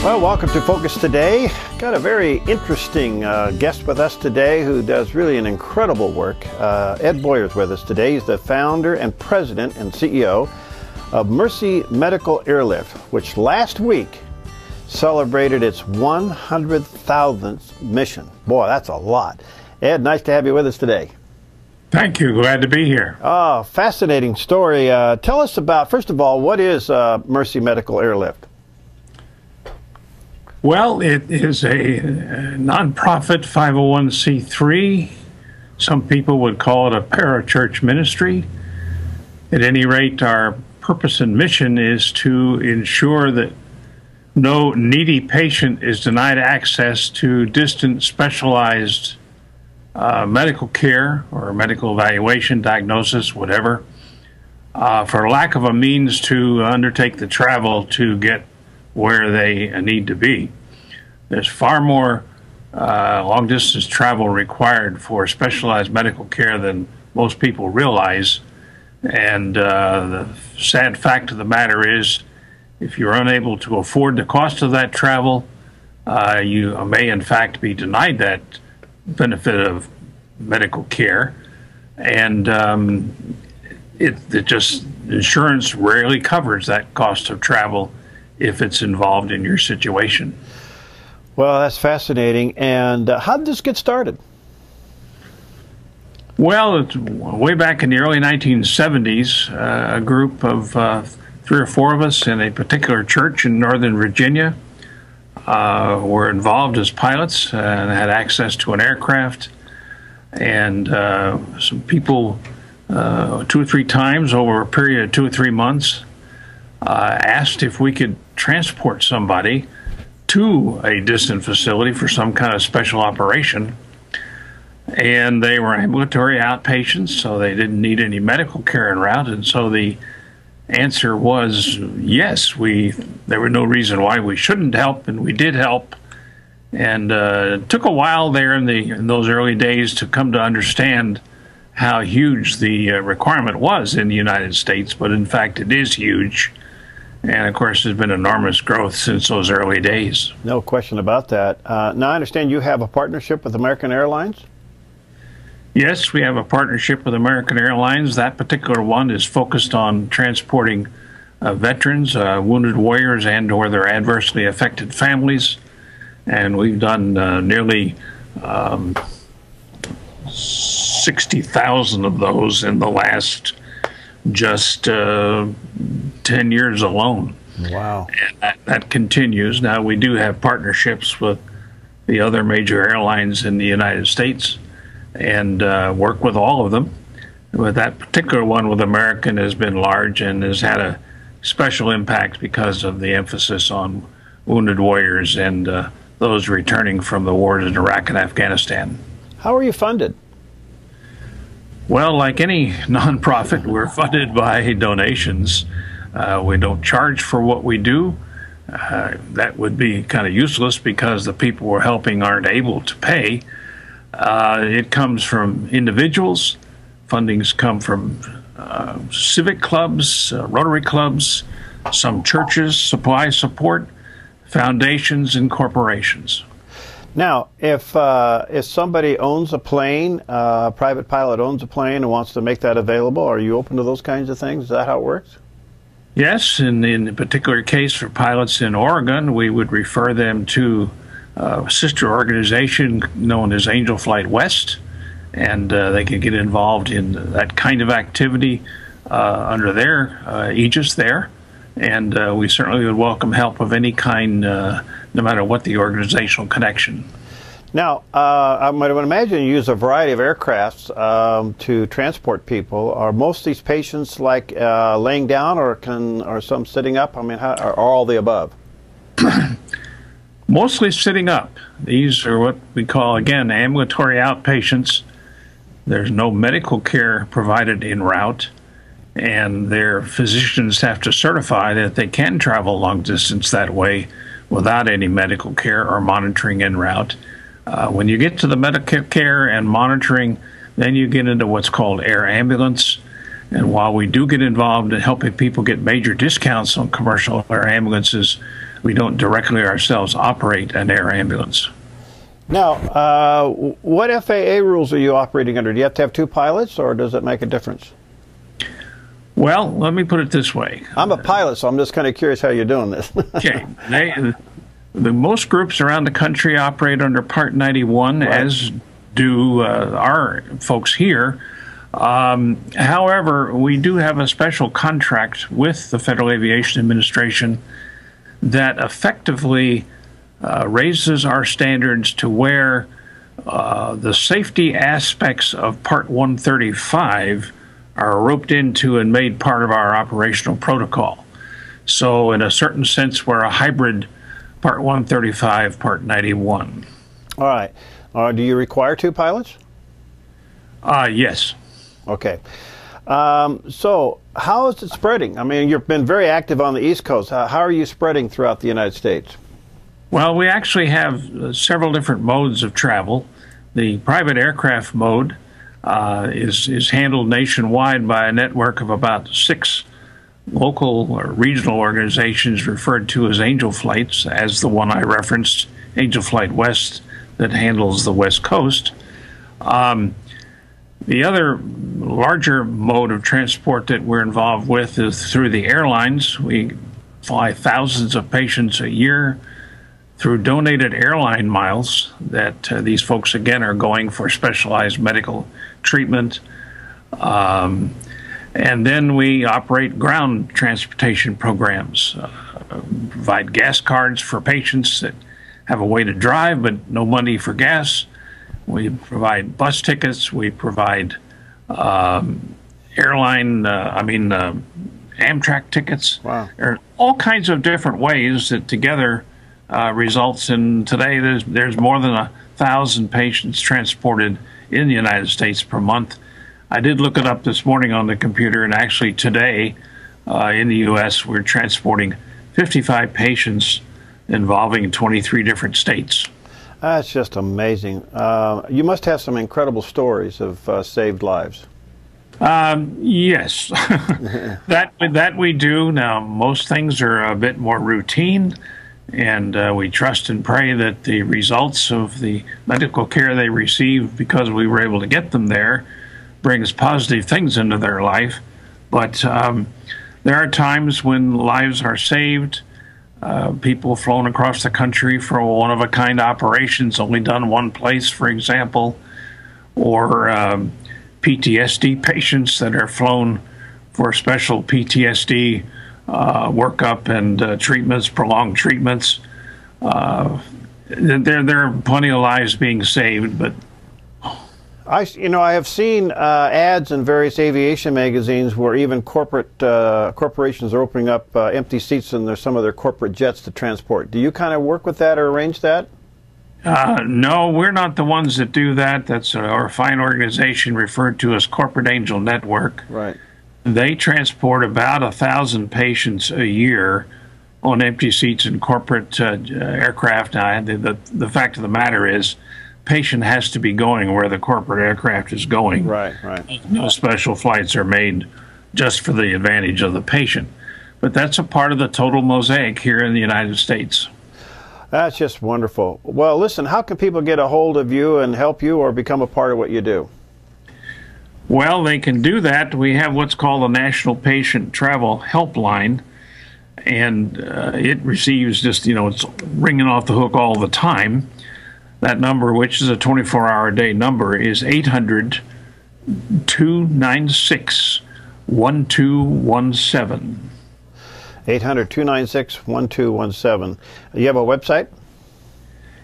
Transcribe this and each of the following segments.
Well, welcome to Focus Today. Got a very interesting guest with us today who does really an incredible work. Ed Boyer's with us today. He's the founder and president and CEO of Mercy Medical Airlift, which last week celebrated its 100,000th mission. Boy, that's a lot. Ed, nice to have you with us today. Thank you. Glad to be here. Oh, fascinating story. Tell us about, first of all, what is Mercy Medical Airlift? Well, it is a nonprofit 501c3. Some people would call it a parachurch ministry. At any rate, our purpose and mission is to ensure that no needy patient is denied access to distant specialized medical care or medical evaluation, diagnosis, whatever, for lack of a means to undertake the travel to get where they need to be. There's far more long-distance travel required for specialized medical care than most people realize. And the sad fact of the matter is, if you're unable to afford the cost of that travel, you may in fact be denied that benefit of medical care. And insurance rarely covers that cost of travel if it's involved in your situation. Well, that's fascinating. And how did this get started? Well, it's way back in the early 1970s, a group of 3 or 4 of us in a particular church in Northern Virginia were involved as pilots and had access to an aircraft. And some people 2 or 3 times over a period of 2 or 3 months asked if we could transport somebody to a distant facility for some kind of special operation. And they were ambulatory outpatients, so they didn't need any medical care en route. And so the answer was yes. There were no reason why we shouldn't help, and we did help. And it took a while there in those early days to come to understand how huge the requirement was in the United States, but in fact it is huge. And of course there's been enormous growth since those early days. No question about that. Now I understand you have a partnership with American Airlines? Yes, we have a partnership with American Airlines. That particular one is focused on transporting veterans, wounded warriors, and or their adversely affected families. And we've done nearly 60,000 of those in the last just 10 years alone. Wow. And that continues. Now, we do have partnerships with the other major airlines in the United States and work with all of them. But that particular one with American has been large and has had a special impact because of the emphasis on wounded warriors and those returning from the wars in Iraq and Afghanistan. How are you funded? Well, like any nonprofit, we're funded by donations. We don't charge for what we do. That would be kind of useless because the people we're helping aren't able to pay. It comes from individuals. Fundings come from civic clubs, Rotary clubs, some churches supply support, foundations, and corporations. Now, if somebody owns a plane, a private pilot owns a plane and wants to make that available, are you open to those kinds of things? Is that how it works? Yes, in a particular case for pilots in Oregon, we would refer them to a sister organization known as Angel Flight West, and they can get involved in that kind of activity under their aegis there. And we certainly would welcome help of any kind, no matter what the organizational connection. Now, I would imagine you use a variety of aircrafts to transport people. Are most of these patients like laying down, or are some sitting up? I mean, are all the above? Mostly sitting up. These are what we call, again, ambulatory outpatients. There's no medical care provided en route, and their physicians have to certify that they can travel long distance that way without any medical care or monitoring en route. When you get to the medical care and monitoring, then you get into what's called air ambulance. And while we do get involved in helping people get major discounts on commercial air ambulances, We don't directly ourselves operate an air ambulance. Now, what FAA rules are you operating under? Do you have to have 2 pilots, or does it make a difference? Well, let me put it this way. I'm a pilot, so I'm just kind of curious how you're doing this. Okay. The most groups around the country operate under Part 91, right, as do our folks here. However, we do have a special contract with the Federal Aviation Administration that effectively raises our standards to where the safety aspects of Part 135 are roped into and made part of our operational protocol. So in a certain sense, we're a hybrid Part 135, Part 91. All right. Do you require 2 pilots? Yes. Okay. So how is it spreading? I mean, you've been very active on the East Coast. How are you spreading throughout the United States? Well, we actually have several different modes of travel. The private aircraft mode is handled nationwide by a network of about 6 local or regional organizations referred to as Angel Flights, as the one I referenced, Angel Flight West, that handles the West Coast. The other larger mode of transport that we're involved with is through the airlines. We fly thousands of patients a year through donated airline miles that these folks, again, are going for specialized medical treatment. And then we operate ground transportation programs, provide gas cards for patients that have a way to drive but no money for gas. We provide bus tickets. We provide Amtrak tickets. Wow. There are all kinds of different ways that together results in today there's more than 1,000 patients transported in the United States per month. I did look it up this morning on the computer, and actually today in the U.S. we're transporting 55 patients involving 23 different states. That's just amazing. You must have some incredible stories of saved lives. Yes, that we do. Now, most things are a bit more routine, and we trust and pray that the results of the medical care they receive, because we were able to get them there, brings positive things into their life. But there are times when lives are saved. People flown across the country for one-of-a-kind operations only done one place, for example, or PTSD patients that are flown for special PTSD workup and treatments, prolonged treatments. There are plenty of lives being saved, but I have seen ads in various aviation magazines where even corporations are opening up empty seats in some of their corporate jets to transport. Do you kind of work with that or arrange that? No, we're not the ones that do that. That's our fine organization referred to as Corporate Angel Network. Right. They transport about 1,000 patients a year on empty seats in corporate aircraft. Now, the fact of the matter is, patient has to be going where the corporate aircraft is going. Right, right. No special flights are made just for the advantage of the patient. But that's a part of the total mosaic here in the United States. That's just wonderful. Well, listen, how can people get a hold of you and help you or become a part of what you do? Well, they can do that. We have what's called a National Patient Travel Helpline, and it receives just, it's ringing off the hook all the time. That number, which is a 24-hour-a-day number, is 800-296-1217. 800-296-1217. You have a website?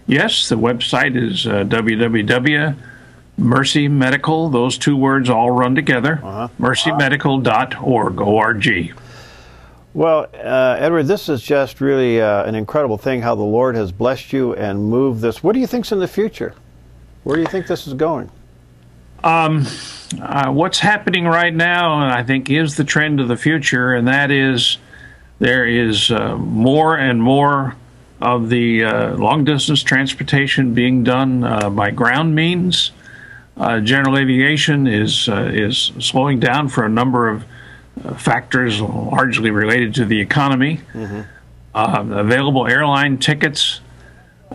Yes, the website is www.mercymedical, those 2 words all run together, mercymedical.org, O-R-G. Well, Edward, this is just really an incredible thing how the Lord has blessed you and moved this. What do you think's in the future? Where do you think this is going? What's happening right now, I think, is the trend of the future, and that is there is more and more of the long-distance transportation being done by ground means. General aviation is slowing down for a number of factors largely related to the economy. Available airline tickets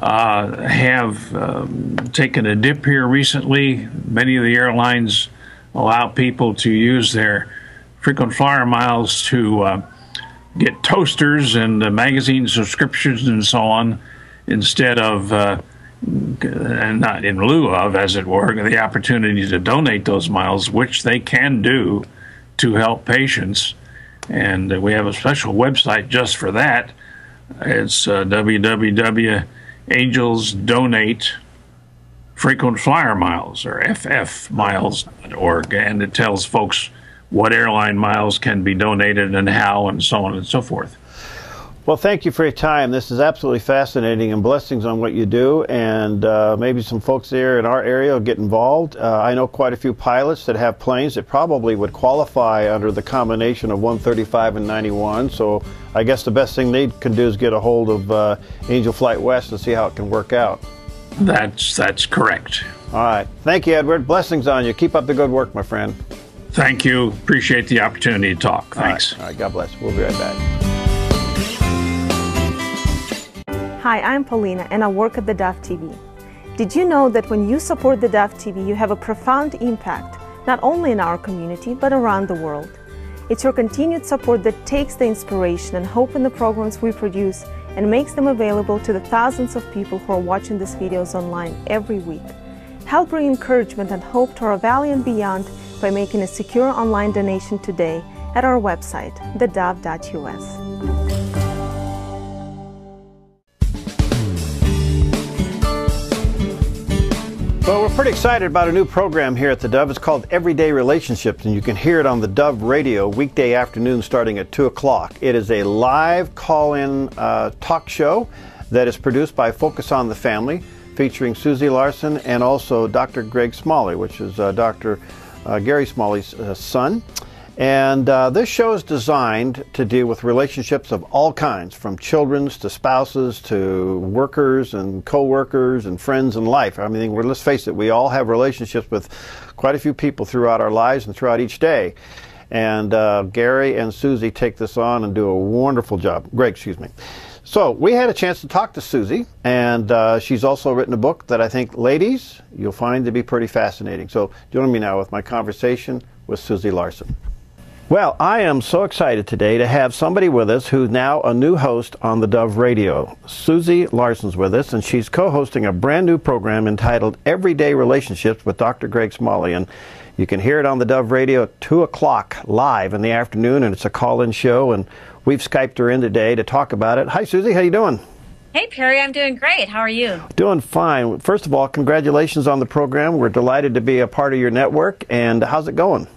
have taken a dip here recently. Many of the airlines allow people to use their frequent flyer miles to get toasters and magazine subscriptions and so on, instead of, and not in lieu of, as it were, the opportunity to donate those miles, which they can do to help patients. And we have a special website just for that. It's www.angelsdonate frequent flyer miles, or ffmiles.org, and it tells folks what airline miles can be donated and how, and so on and so forth. Well, thank you for your time. This is absolutely fascinating, and blessings on what you do, and maybe some folks there in our area will get involved. I know quite a few pilots that have planes that probably would qualify under the combination of 135 and 91, so I guess the best thing they can do is get a hold of Angel Flight West and see how it can work out. That's correct. All right. Thank you, Edward. Blessings on you. Keep up the good work, my friend. Thank you. Appreciate the opportunity to talk. Thanks. All right. God bless. We'll be right back. Hi, I'm Paulina, and I work at theDove TV. Did you know that when you support theDove TV, you have a profound impact, not only in our community, but around the world? It's your continued support that takes the inspiration and hope in the programs we produce and makes them available to the thousands of people who are watching these videos online every week. Help bring encouragement and hope to our valley and beyond by making a secure online donation today at our website, thedove.us. Well, we're pretty excited about a new program here at the Dove. It's called Everyday Relationships, and you can hear it on the Dove Radio weekday afternoon starting at 2 o'clock. It is a live call-in talk show that is produced by Focus on the Family, featuring Susie Larson and also Dr. Greg Smalley, which is Dr. Gary Smalley's son. And this show is designed to deal with relationships of all kinds, from children's to spouses to workers and co-workers and friends in life. I mean, let's face it, we all have relationships with quite a few people throughout our lives and throughout each day. And Gary and Susie take this on and do a wonderful job. Greg, excuse me. So we had a chance to talk to Susie, and she's also written a book that I think, ladies, you'll find to be pretty fascinating. So join me now with my conversation with Susie Larson. Well, I am so excited today to have somebody with us who's now a new host on the Dove Radio. Susie Larson's with us, and she's co-hosting a brand new program entitled Everyday Relationships with Dr. Greg Smalley. And you can hear it on the Dove Radio at 2 o'clock live in the afternoon, and it's a call-in show, and we've Skyped her in today to talk about it. Hi, Susie. How you doing? Hey, Perry. I'm doing great. How are you? Doing fine. First of all, congratulations on the program. We're delighted to be a part of your network, and how's it going?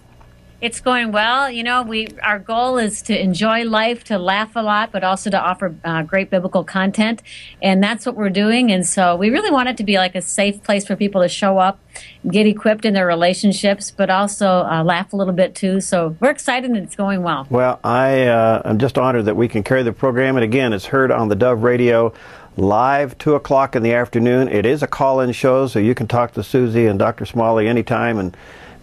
It's going well. You know, our goal is to enjoy life, to laugh a lot, but also to offer great biblical content. And that's what we're doing. And so we really want it to be like a safe place for people to show up, get equipped in their relationships, but also laugh a little bit too. So we're excited and it's going well. Well, I'm just honored that we can carry the program. And again, it's heard on the Dove Radio live 2 o'clock in the afternoon. It is a call-in show, so you can talk to Susie and Dr. Smalley anytime and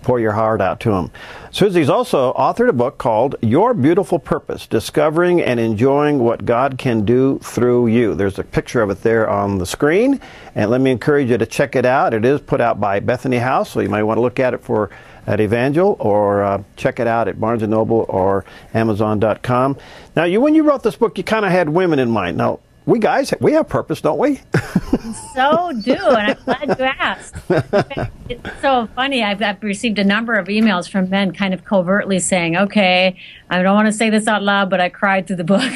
pour your heart out to them. Susie's also authored a book called Your Beautiful Purpose, Discovering and Enjoying What God Can Do Through You. There's a picture of it there on the screen, and let me encourage you to check it out. It is put out by Bethany House, so you might want to look at it at Evangel, or check it out at Barnes & Noble or Amazon.com. Now, when you wrote this book, you kind of had women in mind. Now, we guys, we have purpose, don't we? So do, and I'm glad you asked. It's so funny. I've received a number of emails from men kind of covertly saying, okay, I don't want to say this out loud, but I cried through the book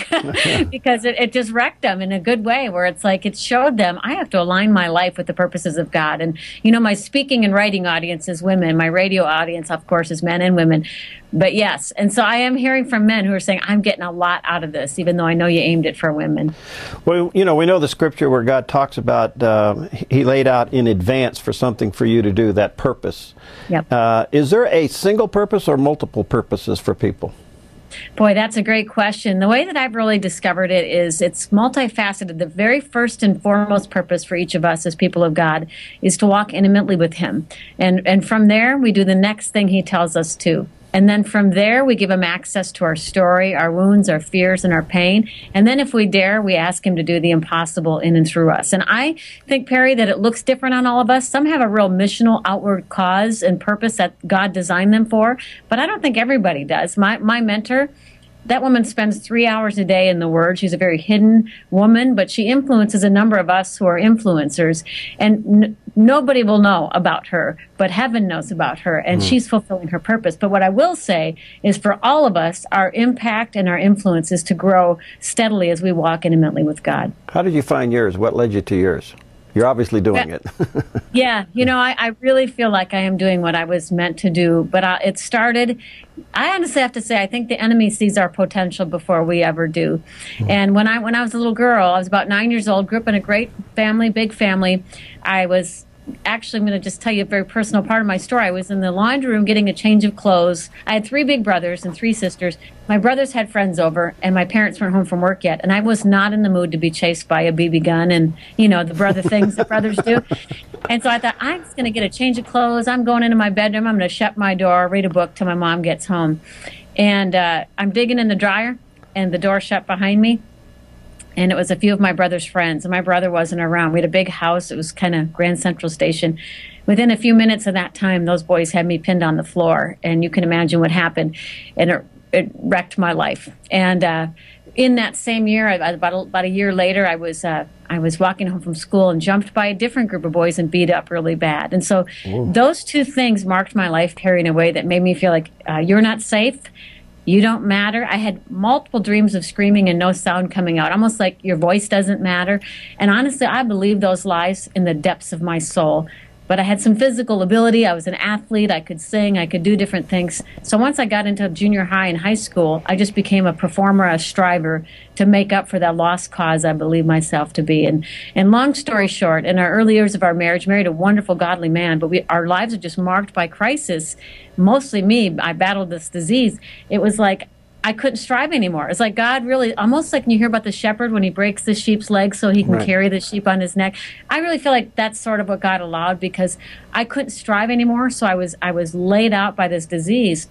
because it just wrecked them in a good way, where it's like it showed them I have to align my life with the purposes of God. And, you know, my speaking and writing audience is women. My radio audience, of course, is men and women. But yes, and so I am hearing from men who are saying, I'm getting a lot out of this, even though I know you aimed it for women. Well, you know, we know the scripture where God talks about he laid out in advance for something for you to do, that purpose. Yep. Is there a single purpose or multiple purposes for people? Boy, that's a great question. The way that I've really discovered it is it's multifaceted. The very first and foremost purpose for each of us as people of God is to walk intimately with Him. And from there, we do the next thing He tells us to. And then from there, we give him access to our story, our wounds, our fears, and our pain. And then if we dare, we ask him to do the impossible in and through us. And I think, Perry, that it looks different on all of us. Some have a real missional outward cause and purpose that God designed them for, but I don't think everybody does. My mentor, that woman spends 3 hours a day in the Word. She's a very hidden woman, but she influences a number of us who are influencers. And nobody will know about her, but heaven knows about her, and she's fulfilling her purpose. But what I will say is for all of us, our impact and our influence is to grow steadily as we walk intimately with God. How did you find yours? What led you to yours? You're obviously doing it. Yeah, I really feel like I am doing what I was meant to do, but it started, I honestly have to say, I think the enemy sees our potential before we ever do. And when I was a little girl, I was about 9 years old, grew up in a great family, big family. I was actually, I'm going to just tell you a very personal part of my story. I was in the laundry room getting a change of clothes. I had 3 big brothers and 3 sisters. My brothers had friends over, and my parents weren't home from work yet. And I was not in the mood to be chased by a BB gun and, the brother things that brothers do. And so I thought, I'm just going to get a change of clothes. I'm going into my bedroom. I'm going to shut my door, read a book till my mom gets home. And I'm digging in the dryer, and the door shut behind me. And it was a few of my brother's friends, and my brother wasn't around. We had a big house. It was kind of Grand Central Station. Within a few minutes of that time, those boys had me pinned on the floor, and you can imagine what happened. And it wrecked my life. And in that same year, about a year later, I was walking home from school and jumped by a different group of boys and beat up really bad. And so those 2 things marked my life, Perry, in a way that made me feel like you're not safe. You don't matter. I had multiple dreams of screaming and no sound coming out, almost like your voice doesn't matter. And honestly, I believed those lies in the depths of my soul. But I had some physical ability. I was an athlete. I could sing. I could do different things. So once I got into junior high and high school, I just became a performer, a striver to make up for that lost cause I believed myself to be. And long story short, in our early years of our marriage, married a wonderful, godly man, but our lives are just marked by crisis. Mostly me. I battled this disease. It was like I couldn't strive anymore. It's like God really, almost like when you hear about the shepherd when he breaks the sheep's leg so he can carry the sheep on his neck. I really feel like that's sort of what God allowed because I couldn't strive anymore. So I was laid out by this disease.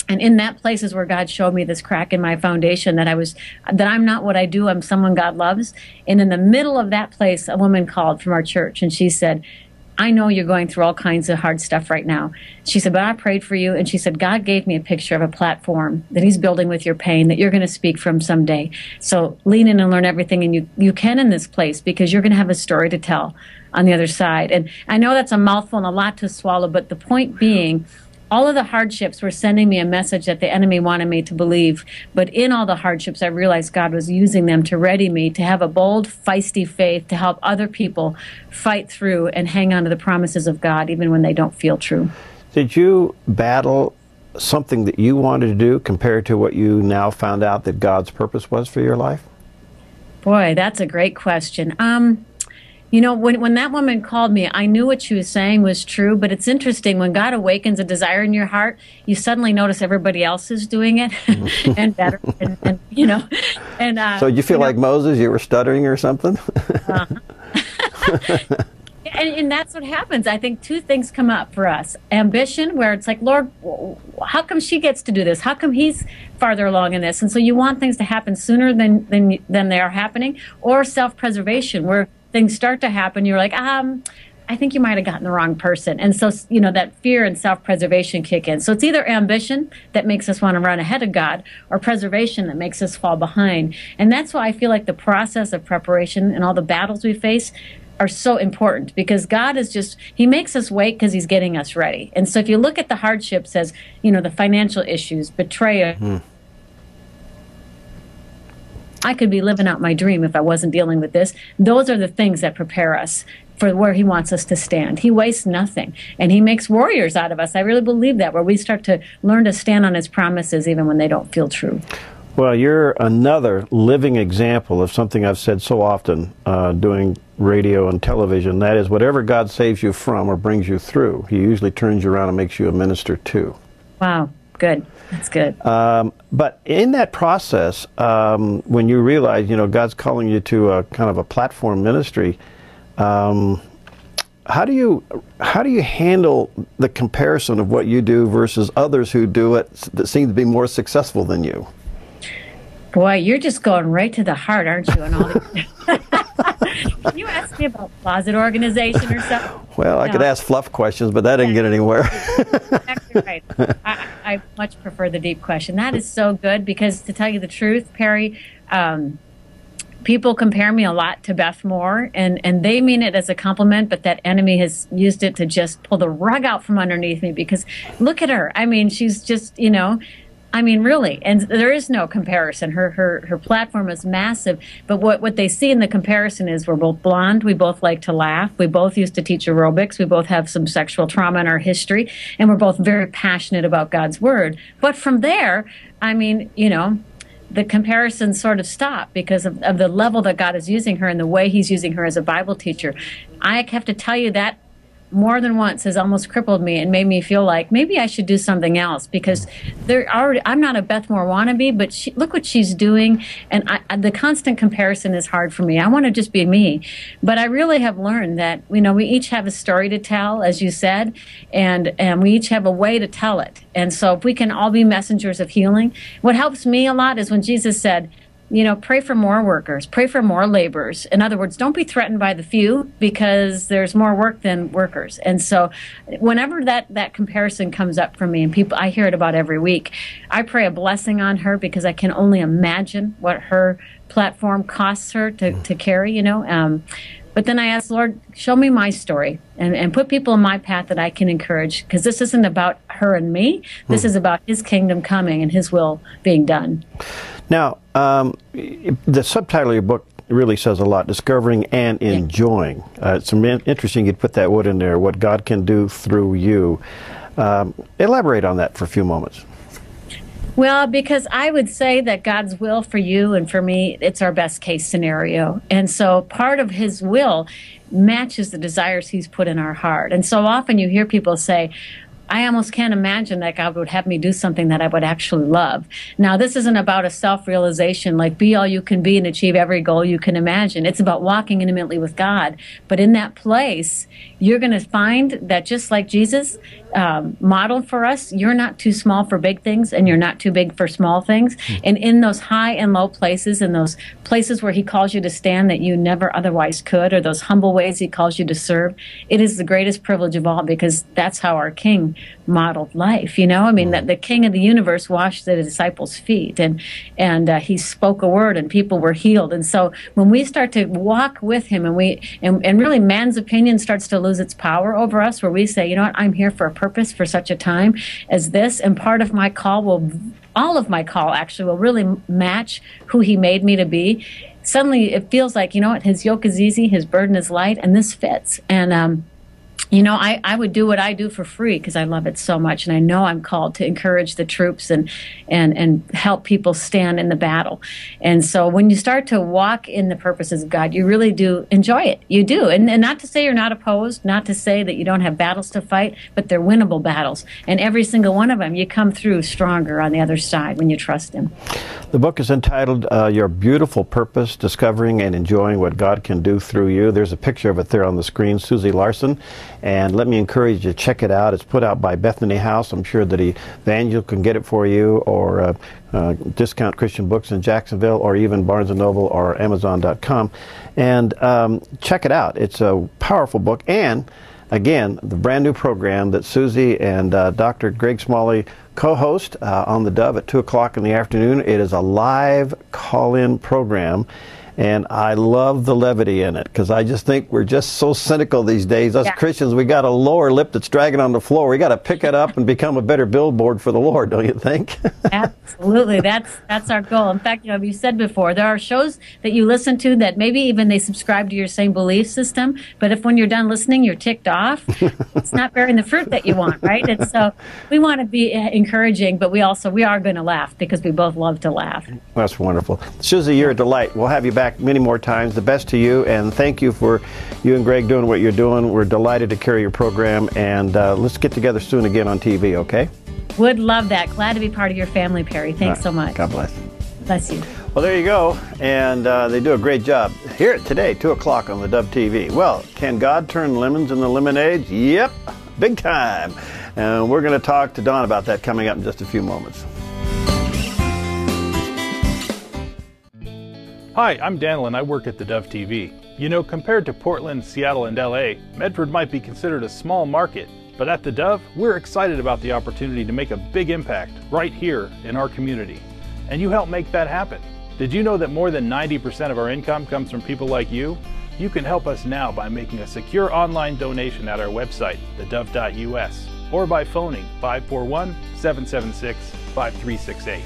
And in that place is where God showed me this crack in my foundation that I'm not what I do. I'm someone God loves. And in the middle of that place, a woman called from our church and she said, I know you're going through all kinds of hard stuff right now. She said, but I prayed for you. And she said, God gave me a picture of a platform that he's building with your pain that you're going to speak from someday. So lean in and learn everything and you can in this place because you're going to have a story to tell on the other side. And I know that's a mouthful and a lot to swallow, but the point being, all of the hardships were sending me a message that the enemy wanted me to believe. But in all the hardships, I realized God was using them to ready me to have a bold, feisty faith to help other people fight through and hang on to the promises of God, even when they don't feel true. Did you battle something that you wanted to do compared to what you now found out that God's purpose was for your life? Boy, that's a great question. When that woman called me, I knew what she was saying was true, but it's interesting. When God awakens a desire in your heart, you suddenly notice everybody else is doing it and better. So you feel like Moses, you were stuttering or something? And that's what happens. I think 2 things come up for us. Ambition, where it's like, Lord, how come she gets to do this? How come he's farther along in this? And so you want things to happen sooner than they are happening. Or self-preservation, where things start to happen, you're like, I think you might have gotten the wrong person. And so, that fear and self-preservation kick in. So it's either ambition that makes us want to run ahead of God or preservation that makes us fall behind. And that's why I feel like the process of preparation and all the battles we face are so important because God is he makes us wait because he's getting us ready. And so if you look at the hardships as, the financial issues, betrayal, I could be living out my dream if I wasn't dealing with this. Those are the things that prepare us for where he wants us to stand. He wastes nothing, and he makes warriors out of us. I really believe that, where we start to learn to stand on his promises even when they don't feel true. Well, you're another living example of something I've said so often doing radio and television. That is, whatever God saves you from or brings you through, he usually turns you around and makes you a minister too. Wow, good. That's good. But in that process, when you realize, God's calling you to a kind of a platform ministry, how do you handle the comparison of what you do versus others who do it that seem to be more successful than you? Boy, you're just going right to the heart, aren't you? And all Can you ask me about closet organization or something? Well, I could ask fluff questions, but that didn't get anywhere. Exactly right. I much prefer the deep question. That is so good because, to tell you the truth, Perry, people compare me a lot to Beth Moore, and they mean it as a compliment, but that enemy has used it to just pull the rug out from underneath me because look at her. I mean, she's just, really, and there is no comparison. Her platform is massive, but what they see in the comparison is we're both blonde, we both like to laugh, we both used to teach aerobics, we both have some sexual trauma in our history, and we're both very passionate about God's Word. But from there, the comparisons sort of stop because of the level that God is using her and the way He's using her as a Bible teacher. I have to tell you that more than once has almost crippled me and made me feel like maybe I should do something else because I'm not a Beth Moore wannabe, but look what she's doing, and the constant comparison is hard for me. I want to just be me, but I really have learned that we each have a story to tell, as you said, and we each have a way to tell it. And so if we can all be messengers of healing, what helps me a lot is when Jesus said, pray for more workers, pray for more laborers. In other words, don't be threatened by the few because there's more work than workers. And so whenever that comparison comes up for me, and I hear it about every week, I pray a blessing on her because I can only imagine what her platform costs her to carry, But then I ask, Lord, show me my story and put people in my path that I can encourage because this isn't about her and me. This is about His kingdom coming and His will being done. Now, the subtitle of your book really says a lot, Discovering and Enjoying. It's interesting you'd put that word in there, what God can do through you. Elaborate on that for a few moments. Well, because I would say that God's will for you and for me, it's our best case scenario. And so part of His will matches the desires He's put in our heart. And so often you hear people say, I almost can't imagine that God would have me do something that I would actually love. Now, this isn't about a self-realization, like be all you can be and achieve every goal you can imagine. It's about walking intimately with God. But in that place, you're going to find that just like Jesus modeled for us, you're not too small for big things and you're not too big for small things. And in those high and low places, in those places where He calls you to stand that you never otherwise could, or those humble ways He calls you to serve, it is the greatest privilege of all because that's how our King modeled life. That the King of the universe washed the disciples' feet and He spoke a word and people were healed. And so when we start to walk with Him and really man's opinion starts to lose its power over us, where we say, I'm here for a purpose for such a time as this, and part of my call all of my call actually will really match who He made me to be. Suddenly it feels like, His yoke is easy, His burden is light, and this fits. And I would do what I do for free because I love it so much, and I know I'm called to encourage the troops and help people stand in the battle. And so when you start to walk in the purposes of God, you really do enjoy it. You do. And not to say you're not opposed, not to say that you don't have battles to fight, but they're winnable battles. And every single one of them, you come through stronger on the other side when you trust Him. The book is entitled Your Beautiful Purpose, Discovering and Enjoying What God Can Do Through You. There's a picture of it there on the screen, Susie Larson. And let me encourage you to check it out. It's put out by Bethany House. I'm sure that Evangel can get it for you, or Discount Christian Books in Jacksonville, or even Barnes & Noble or Amazon.com. And check it out. It's a powerful book. And again, the brand new program that Susie and Dr. Greg Smalley co-host on theDove at 2 o'clock in the afternoon. It is a live call-in program. And I love the levity in it because I just think we're just so cynical these days. Us Christians, we got a lower lip that's dragging on the floor. We got to pick it up and become a better billboard for the Lord, don't you think? Absolutely. That's our goal. In fact, you said before, there are shows that you listen to that maybe even they subscribe to your same belief system, but if when you're done listening, you're ticked off, it's not bearing the fruit that you want, right? And so we want to be encouraging, but we are going to laugh because we both love to laugh. That's wonderful. Susie, you're a delight. We'll have you back many more times. The best to you, and thank you for you and Greg doing what you're doing. We're delighted to carry your program, and let's get together soon again on TV, okay? Would love that. Glad to be part of your family, Perry. Thanks so much. God bless. Bless you. Well, there you go, and they do a great job. Hear it today, 2 o'clock on the Dove TV. Well, can God turn lemons into lemonade? Yep, big time. And we're going to talk to Don about that coming up in just a few moments. Hi, I'm Daniel and I work at the Dove TV. You know, compared to Portland, Seattle, and LA, Medford might be considered a small market, but at the Dove, we're excited about the opportunity to make a big impact right here in our community. And you help make that happen. Did you know that more than 90% of our income comes from people like you? You can help us now by making a secure online donation at our website, thedove.us, or by phoning 541-776-5368.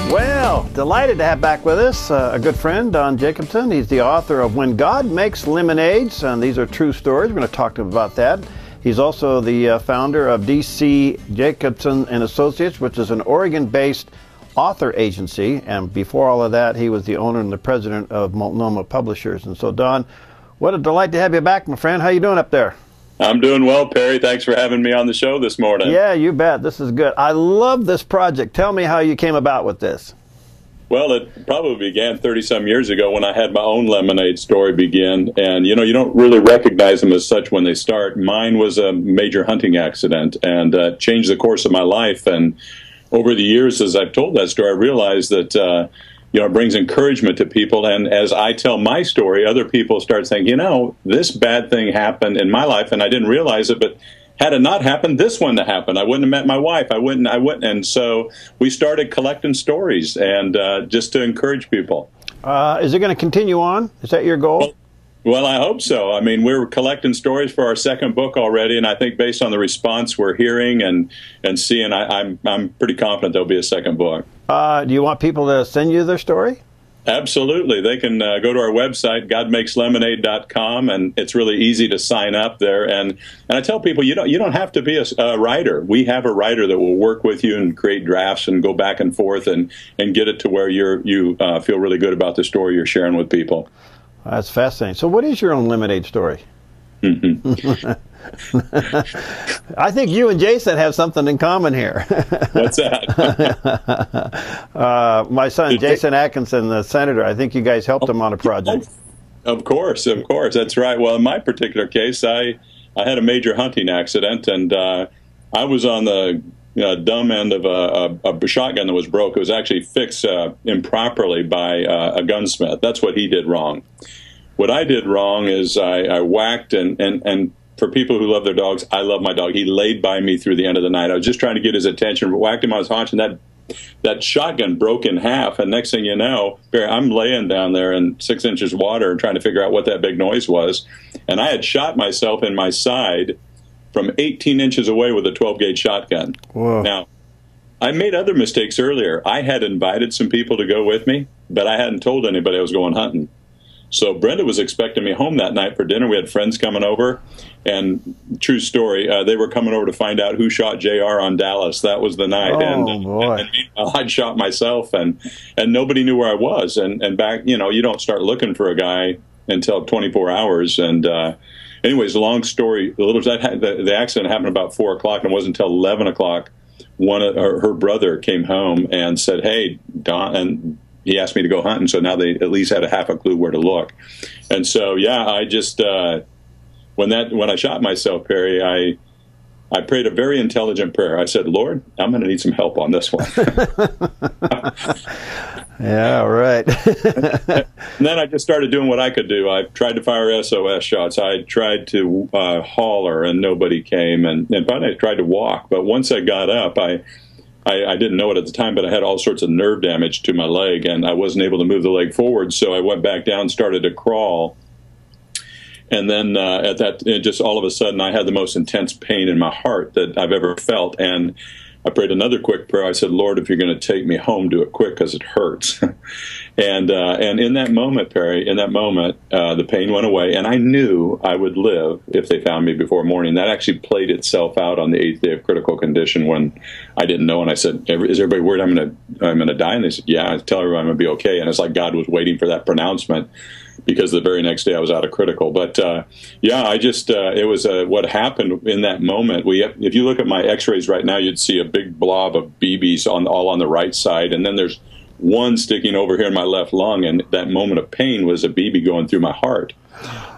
Well, delighted to have back with us a good friend, Don Jacobson. He's the author of When God Makes Lemonades, and these are true stories. We're going to talk to him about that. He's also the founder of DC Jacobson and Associates, which is an Oregon-based author agency. And before all of that, he was the owner and the president of Multnomah Publishers. And so, Don, what a delight to have you back, my friend. How you doing up there? I'm doing well, Perry. Thanks for having me on the show this morning. Yeah, you bet. This is good. I love this project. Tell me how you came about with this. Well, it probably began 30-some years ago when I had my own lemonade story begin. And, you know, you don't really recognize them as such when they start. Mine was a major hunting accident and changed the course of my life. And over the years, as I've told that story, I realized that, you know, it brings encouragement to people. And as I tell my story, other people start saying, you know, this bad thing happened in my life and I didn't realize it, but had it not happened, this wouldn't have happened. I wouldn't have met my wife. I wouldn't. And so we started collecting stories and just to encourage people. Is it going to continue on? Is that your goal? Well, I hope so. I mean, we're collecting stories for our second book already, and I think based on the response we're hearing and seeing, I'm pretty confident there'll be a second book. Do you want people to send you their story? Absolutely. They can go to our website, godmakeslemonade.com, and it's really easy to sign up there. And I tell people, you don't have to be a writer. We have a writer that will work with you and create drafts and go back and forth and get it to where you feel really good about the story you're sharing with people. That's fascinating. So what is your own lemonade story? I think you and Jason have something in common here. What's that? My son, Jason Atkinson, the senator, I think you guys helped him on a project. Of course. That's right. Well, in my particular case, I had a major hunting accident, and I was on the dumb end of a shotgun that was broke. It was actually fixed improperly by a gunsmith. That's what he did wrong. What I did wrong is I whacked, and for people who love their dogs, I love my dog. He laid by me through the end of the night. I was just trying to get his attention, whacked him on his haunch, and that shotgun broke in half. And next thing you know, I'm laying down there in 6 inches of water and trying to figure out what that big noise was. And I had shot myself in my side from 18 inches away with a 12-gauge shotgun. Whoa. Now, I made other mistakes earlier. I had invited some people to go with me, but I hadn't told anybody I was going hunting. So Brenda was expecting me home that night for dinner. We had friends coming over, and true story, they were coming over to find out who shot JR on Dallas. That was the night. Oh, and boy. And I'd shot myself, and nobody knew where I was. And back, you don't start looking for a guy until 24 hours. And anyways, long story, the accident happened about 4 o'clock, and it wasn't until 11 o'clock her brother came home and said, "Hey, Don," and he asked me to go hunting, so now they at least had a half a clue where to look. And so, yeah, I just when I shot myself, Perry, I prayed a very intelligent prayer. I said, "Lord, I'm going to need some help on this one." Yeah, right. And then I just started doing what I could do. I tried to fire SOS shots. I tried to holler, and nobody came. And finally, I tried to walk. But once I got up, I didn't know it at the time, but I had all sorts of nerve damage to my leg, and I wasn't able to move the leg forward. So I went back down, started to crawl. And then just all of a sudden, I had the most intense pain in my heart that I've ever felt. And I prayed another quick prayer. I said, "Lord, if you're going to take me home, do it quick because it hurts." And in that moment, Perry, the pain went away, and I knew I would live if they found me before morning. That actually played itself out on the 8th day of critical condition when I didn't know. And I said, "Is everybody worried I'm going to die?" And they said, "Yeah." I tell everyone I'm going to be okay. And it's like God was waiting for that pronouncement, because the very next day I was out of critical. But yeah, I just it was what happened in that moment. If you look at my X-rays right now, you'd see a big blob of BBs all on the right side, and then there's one sticking over here in my left lung. And that moment of pain was a BB going through my heart,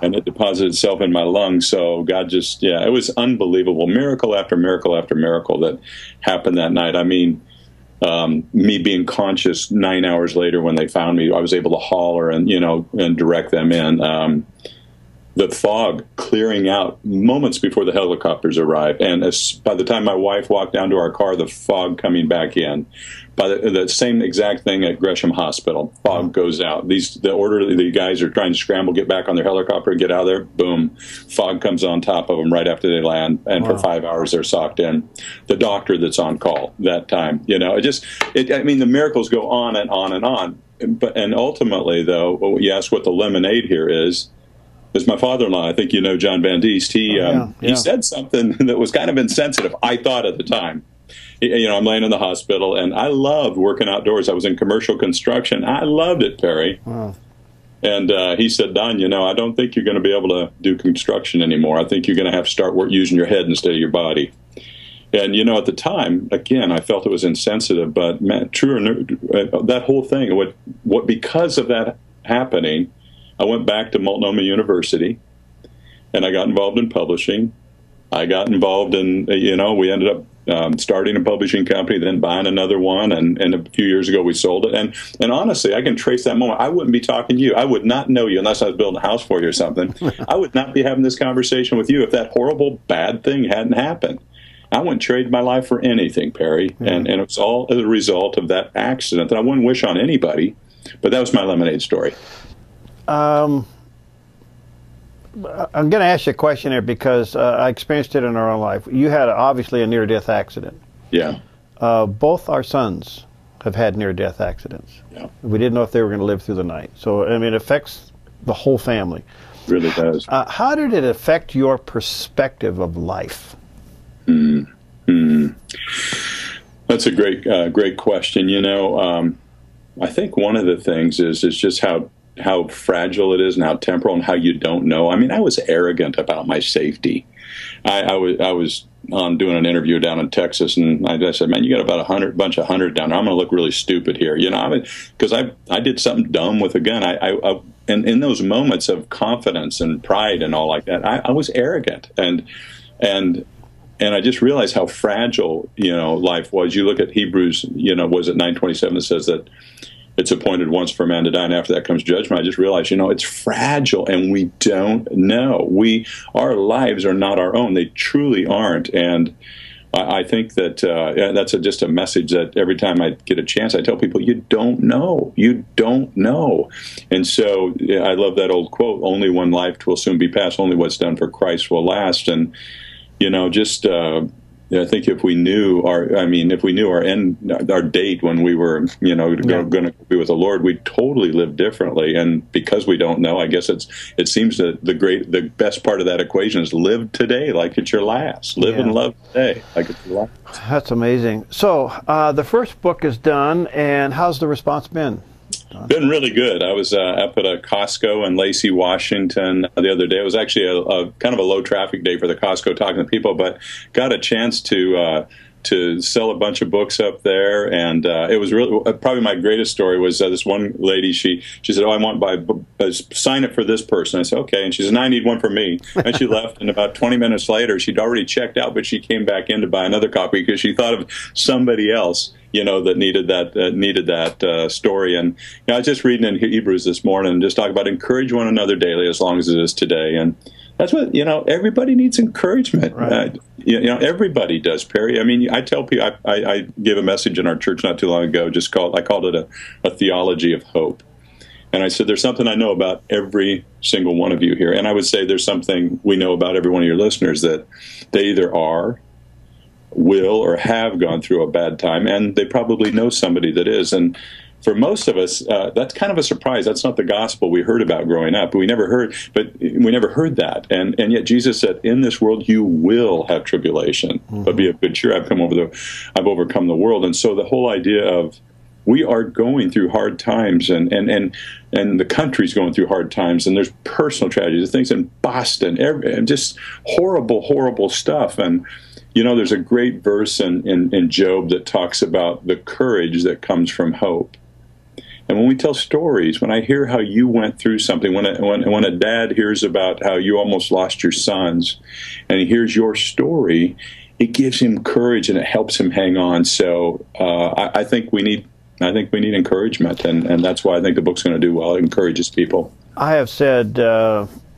and it deposited itself in my lungs. So God just, yeah, it was unbelievable, miracle after miracle after miracle that happened that night. I mean, me being conscious 9 hours later when they found me, I was able to holler and direct them in. The fog clearing out moments before the helicopters arrived, and by the time my wife walked down to our car, the fog coming back in. By the same exact thing at Gresham Hospital, fog goes out. The guys are trying to scramble, get back on their helicopter, get out of there. Boom, fog comes on top of them right after they land, and for 5 hours they're socked in. The doctor that's on call that time, I mean, the miracles go on and on and on. And ultimately, though, you ask what the lemonade here is my father-in-law. I think you know John Van Diest. He said something that was kind of insensitive, I thought at the time. I'm laying in the hospital, and I loved working outdoors. I was in commercial construction. I loved it, Perry. Wow. And he said, Don, I don't think you're going to be able to do construction anymore. I think you're going to have to start using your head instead of your body. And, at the time, again, I felt it was insensitive, but man, that whole thing, because of that happening, I went back to Multnomah University, and I got involved in publishing. I got involved in, we ended up starting a publishing company, then buying another one, and a few years ago we sold it. And honestly, I can trace that moment. I wouldn't be talking to you. I would not know you unless I was building a house for you or something. I would not be having this conversation with you if that horrible, bad thing hadn't happened. I wouldn't trade my life for anything, Perry. And it was all as a result of that accident that I wouldn't wish on anybody. But that was my lemonade story. I'm going to ask you a question here because I experienced it in our own life. You had obviously a near-death accident. Yeah. Both our sons have had near-death accidents. Yeah. We didn't know if they were going to live through the night. So, I mean, it affects the whole family. It really does. How did it affect your perspective of life? That's a great question. I think one of the things is just how fragile it is and how temporal and how you don't know. I mean, I was arrogant about my safety. I was on doing an interview down in Texas, and I said, man, you got about a bunch of 100 down there. I'm going to look really stupid here, because I did something dumb with a gun. And in those moments of confidence and pride and all like that, I was arrogant. And I just realized how fragile, life was. You look at Hebrews, was it 9:27 that says that it's appointed once for a man to die, and after that comes judgment. I just realized, it's fragile, and we don't know. Our lives are not our own. They truly aren't. And I think that that's just a message that every time I get a chance, I tell people, you don't know. You don't know. And so I love that old quote, only one life will soon be passed, only what's done for Christ will last. And, I think if we knew our date when we were, going to be with the Lord, we'd totally live differently. And because we don't know, I guess it seems that the best part of that equation is live today like it's your last. Live and love today like it's your last. That's amazing. So the first book is done, and how's the response been? Been really good. I was up at a Costco in Lacey, Washington the other day. It was actually a kind of a low traffic day for the Costco, talking to people, but got a chance to sell a bunch of books up there. And it was really probably my greatest story was this one lady. She said, "Oh, I want sign it for this person." I said, "Okay." And she said, "No, I need one for me." And she left. And about 20 minutes later, she'd already checked out, but she came back in to buy another copy because she thought of somebody else, that needed that story. And I was just reading in Hebrews this morning and just talking about encourage one another daily as long as it is today. And that's what, everybody needs encouragement. Right. Everybody does, Perry. I mean, I tell people, I gave a message in our church not too long ago, I called it a theology of hope. And I said, there's something I know about every single one of you here. And I would say there's something we know about every one of your listeners, that they either are, will, or have gone through a bad time, and they probably know somebody that is. And for most of us, that's kind of a surprise. That's not the gospel we heard about growing up. We never heard that. And yet Jesus said, in this world you will have tribulation, but be of good cheer. I've overcome the world. And so the whole idea of We are going through hard times, and the country's going through hard times, and there's personal tragedies, things in Boston, just horrible, horrible stuff. And, you know, there's a great verse in Job that talks about the courage that comes from hope. And when we tell stories, when I hear how you went through something, when a dad hears about how you almost lost your sons, and he hears your story, it gives him courage and it helps him hang on. So I think we need encouragement, and that's why I think the book's going to do well. It encourages people. I have said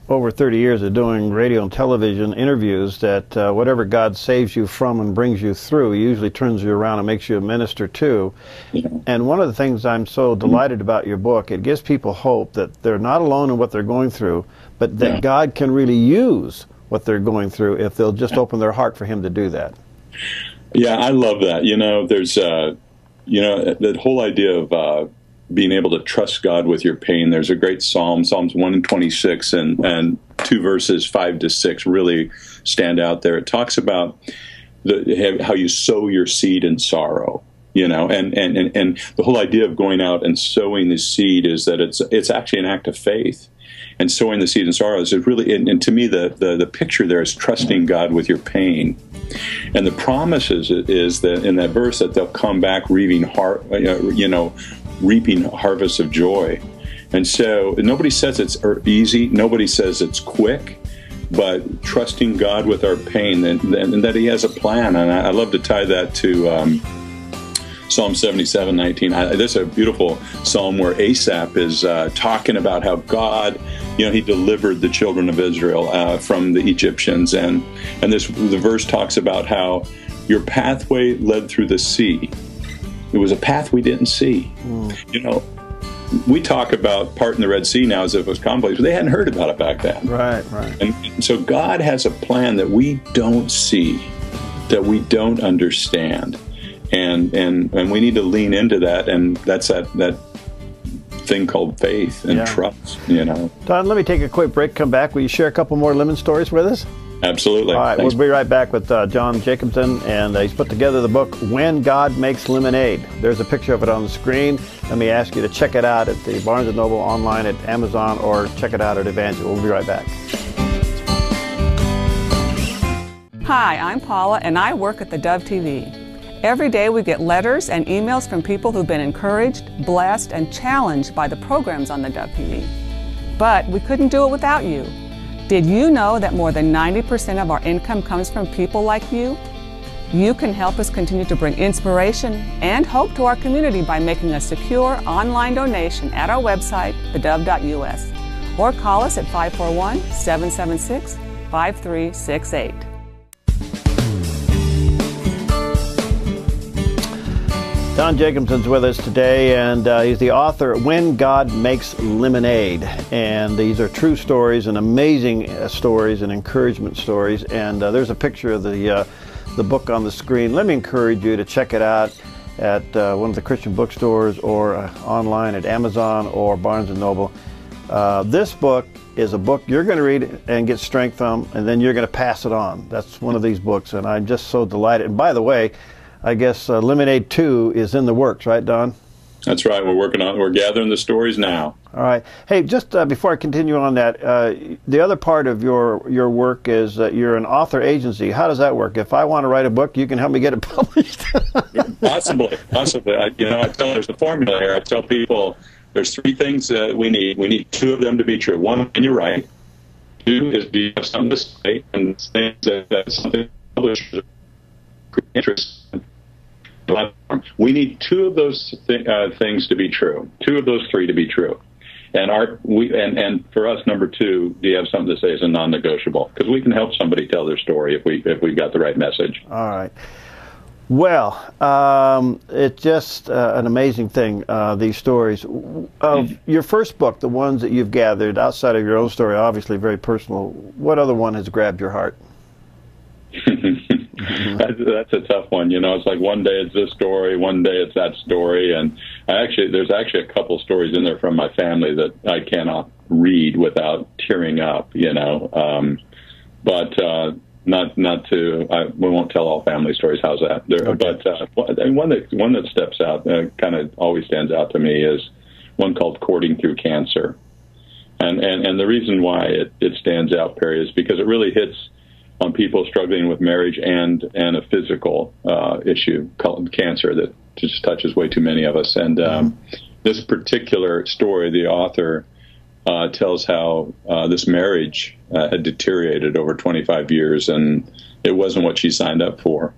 over 30 years of doing radio and television interviews that whatever God saves you from and brings you through, He usually turns you around and makes you a minister too. Yeah. And one of the things I'm so delighted about your book, it gives people hope that they're not alone in what they're going through, but that God can really use what they're going through if they'll just open their heart for Him to do that. Yeah, I love that. You know, there's that whole idea of being able to trust God with your pain. There's a great psalm, Psalms 126, and 2 verses 5 to 6 really stand out there. It talks about how you sow your seed in sorrow. You know, and the whole idea of going out and sowing the seed is that it's actually an act of faith. And sowing the seed in sorrow is really, and to me, the picture there is trusting God with your pain. And the promise is that in that verse that they'll come back reaping harvests of joy. And so nobody says it's easy, nobody says it's quick, but trusting God with our pain and that He has a plan. And I love to tie that to Psalm 77:19. This is a beautiful psalm where Asaph is talking about how God, you know, He delivered the children of Israel from the Egyptians, and the verse talks about how your pathway led through the sea. It was a path we didn't see. You know, we talk about parting the Red Sea now as if it was commonplace, but they hadn't heard about it back then. Right. And so God has a plan that we don't see, that we don't understand. And we need to lean into that, and that's that thing called faith and trust, you know. Don, let me take a quick break, come back. Will you share a couple more lemon stories with us? Absolutely. All right, Thanks. We'll be right back with John Jacobson, and he's put together the book, When God Makes Lemonade. There's a picture of it on the screen. Let me ask you to check it out at the Barnes & Noble, online at Amazon, or check it out at Evangel. We'll be right back. Hi, I'm Paula, and I work at theDove TV. Every day we get letters and emails from people who've been encouraged, blessed, and challenged by the programs on theDove TV. But we couldn't do it without you. Did you know that more than 90% of our income comes from people like you? You can help us continue to bring inspiration and hope to our community by making a secure online donation at our website, thedove.us, or call us at 541-776-5368. Don Jacobson's with us today, and he's the author of When God Makes Lemonade. And these are true stories and amazing stories and encouragement stories. And there's a picture of the book on the screen. Let me encourage you to check it out at one of the Christian bookstores, or online at Amazon or Barnes & Noble. This book is a book you're going to read and get strength from, and then you're going to pass it on. That's one of these books, and I'm just so delighted. And by the way, I guess Lemonade 2 is in the works, right, Don? That's right. We're gathering the stories now. All right. Hey, just before I continue on that, the other part of your work is that you're an author agency. How does that work? If I want to write a book, you can help me get it published. Possibly. I there's a formula here. I tell people there's 3 things that we need. We need 2 of them to be true. 1, when you write. 2 is you have something to say, and things that something publishers interest. We need 2 of those things to be true. 2 of those 3 to be true. And for us, number 2, do you have something to say is a non-negotiable, because we can help somebody tell their story if we got the right message. All right. Well, it's just an amazing thing, these stories. Of your first book, the ones that you've gathered outside of your own story, obviously very personal, what other one has grabbed your heart? That's a tough one. You know, it's like one day it's this story, one day it's that story, and there's actually a couple stories in there from my family that I cannot read without tearing up. You know, but Not to. We won't tell all family stories. How's that? Okay. But one that steps out, kind of always stands out to me, is one called "Courting Through Cancer," and the reason why it stands out, Perry, is because it really hits on people struggling with marriage and a physical issue called cancer that just touches way too many of us. And this particular story, the author tells how this marriage had deteriorated over 25 years, and it wasn't what she signed up for.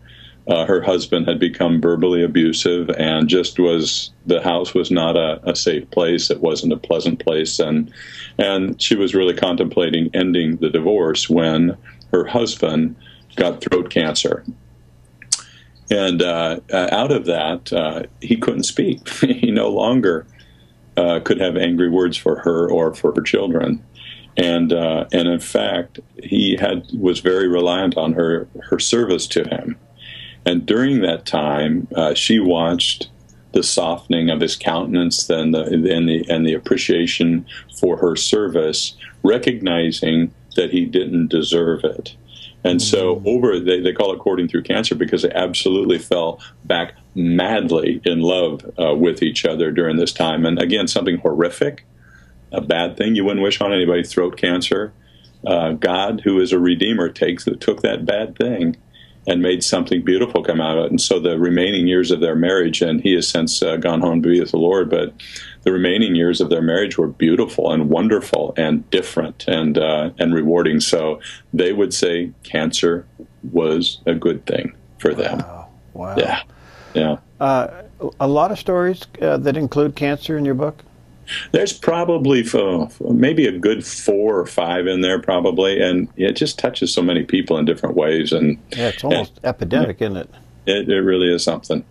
Her husband had become verbally abusive, and the house was not a safe place. It wasn't a pleasant place, and she was really contemplating ending the divorce when her husband got throat cancer. And out of that, he couldn't speak. He no longer could have angry words for her or for her children. And in fact, he was very reliant on her service to him. And during that time, she watched the softening of his countenance and the appreciation for her service, recognizing that he didn't deserve it. And so they call it courting through cancer, because they absolutely fell back madly in love with each other during this time. And again, something horrific, a bad thing you wouldn't wish on anybody, throat cancer. God, who is a redeemer, took that bad thing and made something beautiful come out of it. And so the remaining years of their marriage, and he has since gone home to be with the Lord, but the remaining years of their marriage were beautiful and wonderful and different and rewarding. So they would say cancer was a good thing for them. Wow. Yeah. A lot of stories that include cancer in your book? There's probably maybe a good 4 or 5 in there, probably, and it just touches so many people in different ways. And yeah, it's almost epidemic, isn't it? It really is something.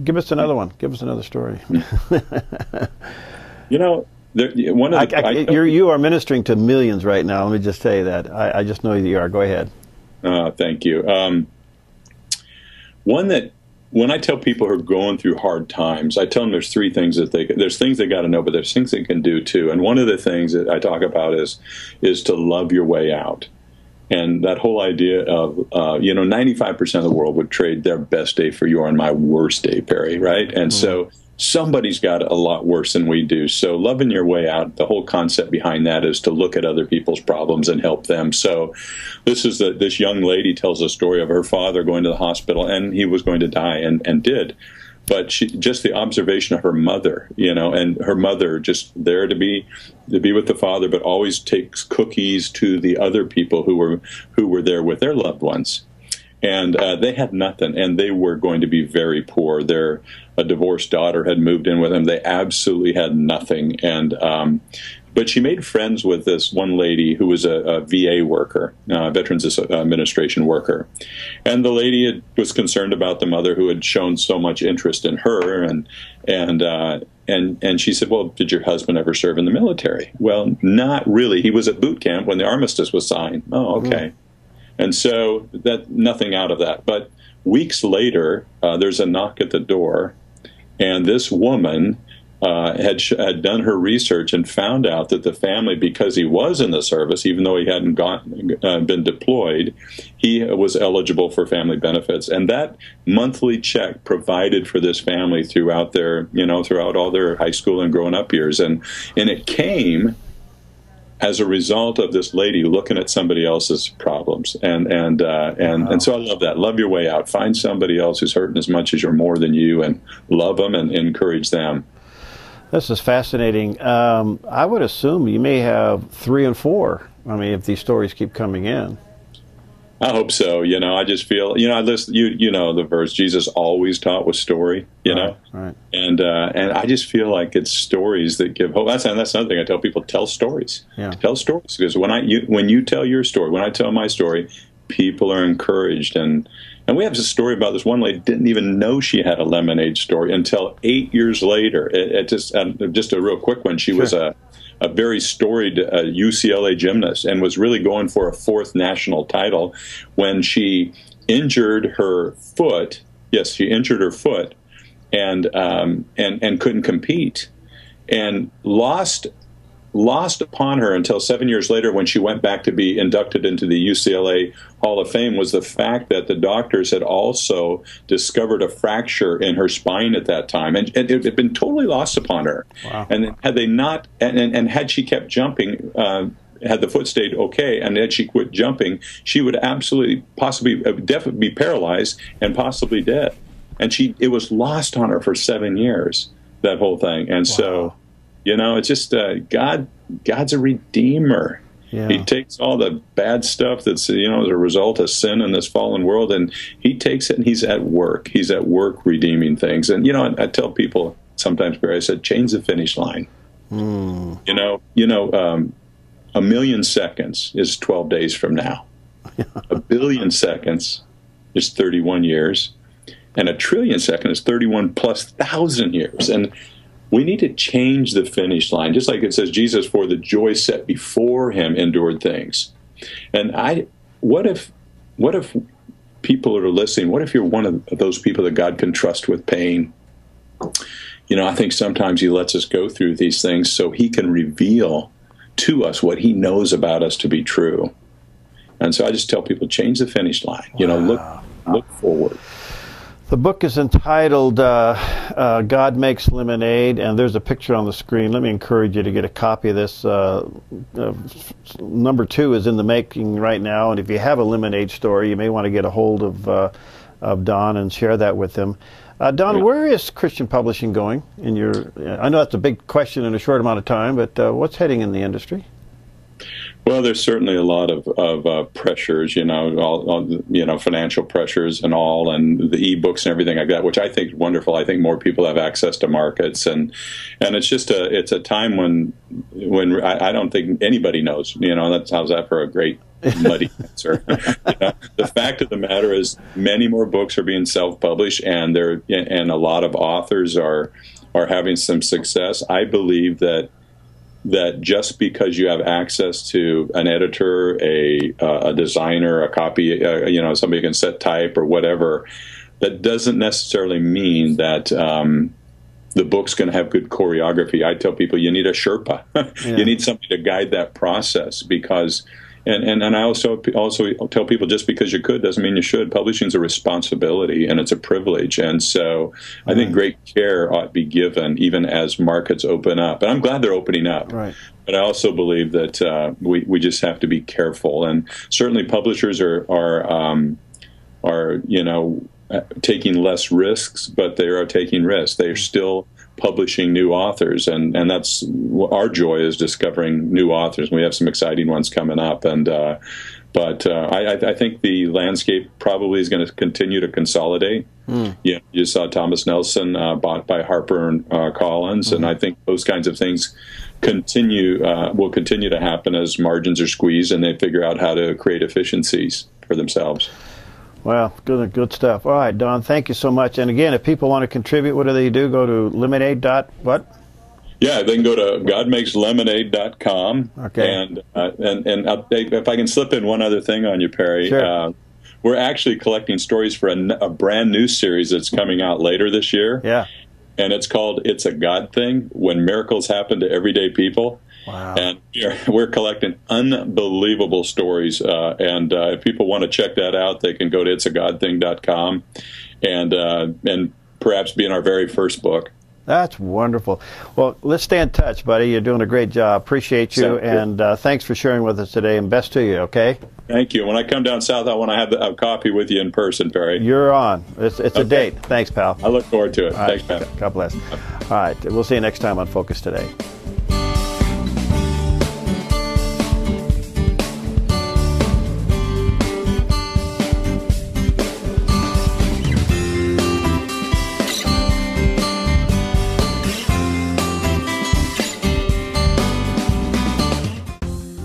Give us another one. Give us another story. You know, you are ministering to millions right now. Let me just say that. I just know you are. Go ahead. Thank you. One that, when I tell people who are going through hard times, I tell them there's 3 things there's things they got to know, but there's things they can do too. And one of the things that I talk about is to love your way out. And that whole idea of, 95% of the world would trade their best day for you on my worst day, Perry, right? And so somebody's got a lot worse than we do. So loving your way out, the whole concept behind that is to look at other people's problems and help them. So this young lady tells a story of her father going to the hospital, and he was going to die and did. But just the observation of her mother, and her mother just there to be with the father, but always takes cookies to the other people who were there with their loved ones. And they had nothing, and they were going to be very poor. A divorced daughter had moved in with them. They absolutely had nothing. And but she made friends with this one lady who was a VA worker, Veterans Administration worker. And the lady was concerned about the mother who had shown so much interest in her. And she said, well, did your husband ever serve in the military? Well, not really. He was at boot camp when the armistice was signed. Oh, okay. And so nothing out of that. But weeks later, there's a knock at the door, and this woman had done her research and found out that the family, because he was in the service, even though he hadn't been deployed, he was eligible for family benefits. And that monthly check provided for this family throughout all their high school and growing up years. And it came as a result of this lady looking at somebody else's problems. And so I love that. Love your way out. Find somebody else who's hurting as much as you're more than you, and love them and encourage them. This is fascinating. I would assume you may have 3 and 4. I mean, if these stories keep coming in. I hope so. I just feel, I listen, the verse, Jesus always taught with story, Right. And I just feel like it's stories that give hope. That's another thing I tell people: tell stories. Yeah. Tell stories, because when you tell your story, when I tell my story, people are encouraged. And we have a story about this one lady didn't even know she had a lemonade story until 8 years later. Just a real quick one. She was a very storied UCLA gymnast and was really going for a 4th national title when she injured her foot. Yes, she injured her foot and couldn't compete, and lost lost upon her until 7 years later when she went back to be inducted into the UCLA Hall of Fame was the fact that the doctors had also discovered a fracture in her spine at that time. And it had been totally lost upon her. Wow. And had they not, and had she kept jumping, had the foot stayed okay, and had she quit jumping, she would absolutely, possibly, definitely be paralyzed and possibly dead. And it was lost on her for 7 years, that whole thing. And so, you know, it's just God's a redeemer. Yeah. He takes all the bad stuff that's, you know, as a result of sin in this fallen world, and he takes it and he's at work. He's at work redeeming things. And, you know, I tell people sometimes, Barry, I said, change the finish line. Mm. You know, a million seconds is 12 days from now. A billion seconds is 31 years. And a trillion seconds is 31 plus thousand years. And we need to change the finish line. Just like it says, Jesus, for the joy set before him, endured things. And what if people that are listening, what if you're one of those people that God can trust with pain? You know, I think sometimes he lets us go through these things so he can reveal to us what he knows about us to be true. And so I just tell people, change the finish line. You know, look forward. The book is entitled God Makes Lemonade, and there's a picture on the screen. Let me encourage you to get a copy of this. Number 2 is in the making right now, and if you have a lemonade story, you may want to get a hold of Don and share that with him. Don, where is Christian publishing going in your? I know that's a big question in a short amount of time, but what's heading in the industry? Well, there's certainly a lot of pressures, you know, financial pressures and all, and the e-books and everything like that, which I think is wonderful. I think more people have access to markets, and it's just it's a time when I don't think anybody knows. You know, how's that for a great muddy answer? You know, the fact of the matter is, many more books are being self-published, and a lot of authors are having some success. I believe that just because you have access to an editor, a designer, a copy, you know, somebody can set type or whatever, that doesn't necessarily mean that the book's going to have good choreography. I tell people you need a Sherpa. You need somebody to guide that process, because and I also tell people, just because you could doesn't mean you should. Publishing is a responsibility and it's a privilege, and so I think great care ought to be given even as markets open up. And I'm glad they're opening up. Right. But I also believe that we just have to be careful, and certainly publishers are you know, taking less risks, but they are taking risks. They are still publishing new authors, and that's our joy, is discovering new authors. We have some exciting ones coming up, and but I think the landscape probably is going to continue to consolidate. Yeah, you saw Thomas Nelson bought by Harper Collins, and I think those kinds of things will continue to happen as margins are squeezed and they figure out how to create efficiencies for themselves. Well, good stuff. All right, Don, thank you so much. And again, if people want to contribute, what do they do? Go to lemonade.what? Yeah, they can go to godmakeslemonade.com. Okay. And if I can slip in one other thing on you, Perry. Sure. We're actually collecting stories for a brand new series that's coming out later this year. Yeah. And it's called It's a God Thing, When Miracles Happen to Everyday People. Wow. And we're collecting unbelievable stories. And if people want to check that out, they can go to itsagodthing.com and perhaps be in our very first book. That's wonderful. Well, let's stay in touch, buddy. You're doing a great job. Appreciate you. And thanks for sharing with us today, and best to you, okay? Thank you. When I come down south, I want to have a coffee with you in person, Perry. You're on. It's a date. Thanks, pal. I look forward to it. All right. Thanks, man. God bless. All right. We'll see you next time on Focus Today.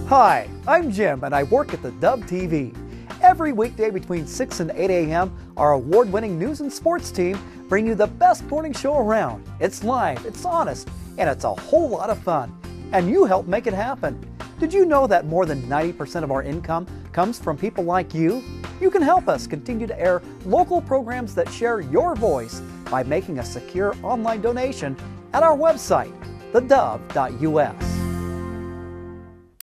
Hi, I'm Jim and I work at theDove TV. Every weekday between 6 and 8 a.m., our award-winning news and sports team bring you the best morning show around. It's live, it's honest, and it's a whole lot of fun. And you help make it happen. Did you know that more than 90% of our income comes from people like you? You can help us continue to air local programs that share your voice by making a secure online donation at our website, thedove.us.